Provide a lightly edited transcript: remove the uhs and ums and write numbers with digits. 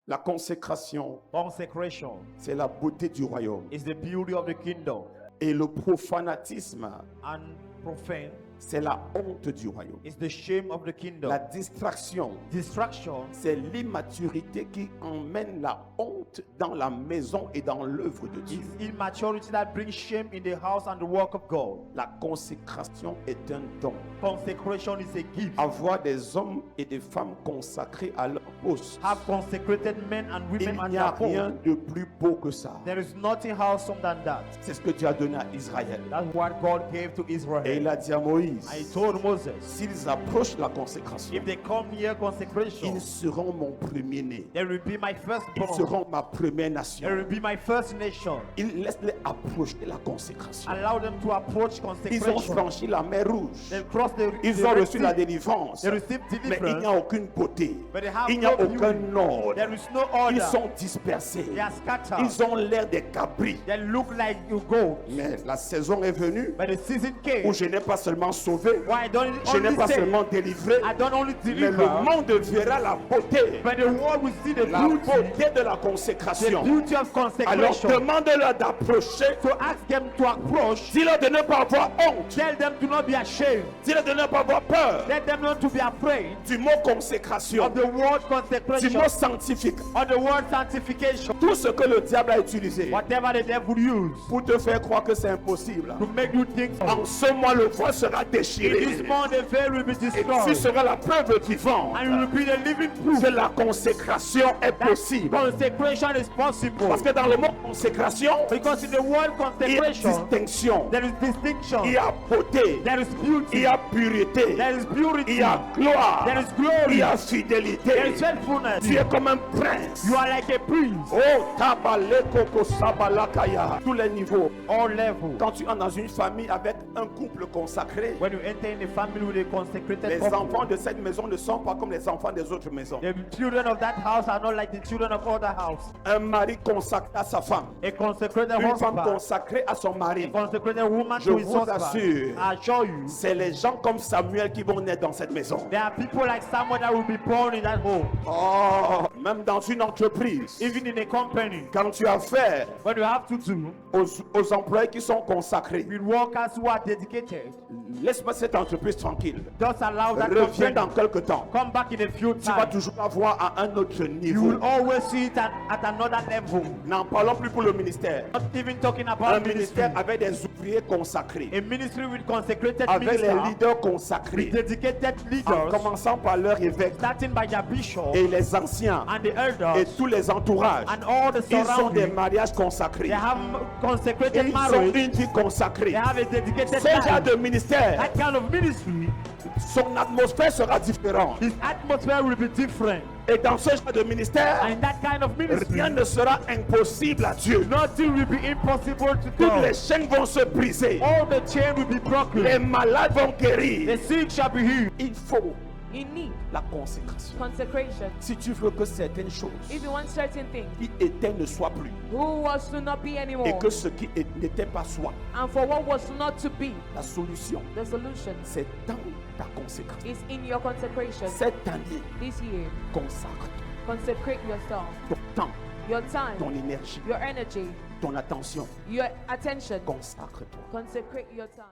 La consécration, Consecration c'est la beauté du royaume. is the beauty of the kingdom, Et le profanatisme, and profane c'est la honte du royaume. is the shame of the kingdom. La distraction, Distraction c'est l'immaturité qui emmène la honte dans la maison et dans l'œuvre de Dieu. is immaturity that brings shame in the house and the work of God. La consécration est un don. Consecration is a gift. Avoir des hommes et des femmes consacrés à leur poste, Have consecrated men and il women at n'y a their rien post. de plus beau que ça. There is nothing wholesome than that. C'est ce que Dieu a donné à Israël. That's what God gave to Et Israel. il a dit à Moïse, I told Moses, s'ils approchent la consécration, if they come near consecration, ils seront mon premier-né. they will be my Ils firstborn. seront ma première They nation. will be my first nation. Laisse-les approcher la consécration. Allow them to approach Ils ont consecration. franchi la mer Rouge. They cross the Ils ont Red reçu Sea. la délivrance. They received Mais il n'y deliverance, a aucune beauté. but they have Il n'y a no aucun beauty. ordre. There is no Ils order. sont dispersés. They are scattered. Ils ont l'air des cabris. They look like you go. Mais la saison est venue But the season came. où je n'ai pas seulement sauvé, Why I don't je n'ai only pas say, seulement délivré, I don't only mais deliver, le monde verra la beauté. but the world will see the La beauty, beauté de la the consécration. beauty of Alors consecration. demande-leur d'approcher. So ask them to approach. Dis-leur de ne pas avoir honte. Tell them to not be ashamed. Dis-leur de ne pas avoir peur Let them not to be afraid du mot consécration, of the word du consecration, mot sanctifique. of the word sanctification. Tout ce que le diable a utilisé Whatever the devil use pour te faire croire que c'est impossible. to make you think so. En ce mois, le voile sera In déchiré. this month, the veil will be Et tu destroyed. seras la preuve vivante And you will be the living proof que la consécration est that possible. consecration is possible. Parce que dans le mot consécration, Because in the word il y a consecration, distinction, there is distinction, il y a beauté, there is il beauty, y a pureté, there is purity, il y a gloire, there is il glory, y a there fidélité. is faithfulness. Tu es comme un prince. You are like a prince. Oh, tabaleko kosabalakaya. Tous les niveaux. All level. Quand tu entres dans une famille avec un couple consacré, When you enter in a family with a consecrated les couple, enfants de cette maison ne sont pas comme les enfants des autres maisons. the children of that house are not like the children of other house. Un mari consacré à sa femme, A consecrated une femme husband, consacrée à son mari. a consecrated woman Je to his vous husband. assure, I assure you, c'est les gens comme Samuel qui vont naître dans cette maison. there are people like someone that will be born in that home. Oh, même dans une entreprise, Even in a company, quand tu as affaire what you have to do aux employés qui sont consacrés, with workers who are dedicated, laisse-moi cette entreprise tranquille. just allow that Reviens company dans quelque temps. come back in a few Tu vas times. toujours la voir à un autre You niveau. will always see it at another level. N'en parlons plus pour le ministère. Not even talking Un about ministry. ministère avec des ouvriers consacrés, A ministry with consecrated avec les ministers, leaders consacrés, dedicated en leaders, commençant par leur évêque starting by their bishop et les anciens and the et elders tous les entourages. and all the Ils ont des surroundings. mariages consacrés. They have Et consecrated ils ont marriage. une vie consacrée. They have a dedicated Ce genre life. de ministère, That kind of ministry, son atmosphère sera différente. his atmosphere will be different. Et dans ce genre de ministère, And in that kind of ministry, rien ne sera impossible à Dieu. nothing will be impossible to Toutes les God. chaînes vont se briser. All the chain will be broken. Les malades vont guérir. The sick shall be healed. Il faut You need la consécration. consecration. Si tu veux que certaines choses If you want certain things, qui étaient ne soient plus, who was to not be et anymore, que ce qui n'était pas soit, and for what was not to be, la solution, the solution c'est dans ta consécration. is in your consecration. Cette année, This year, consacre-toi. consecrate yourself, Ton temps, your time, ton énergie, your energy, ton attention. your attention. Consacre-toi. Consecrate your time.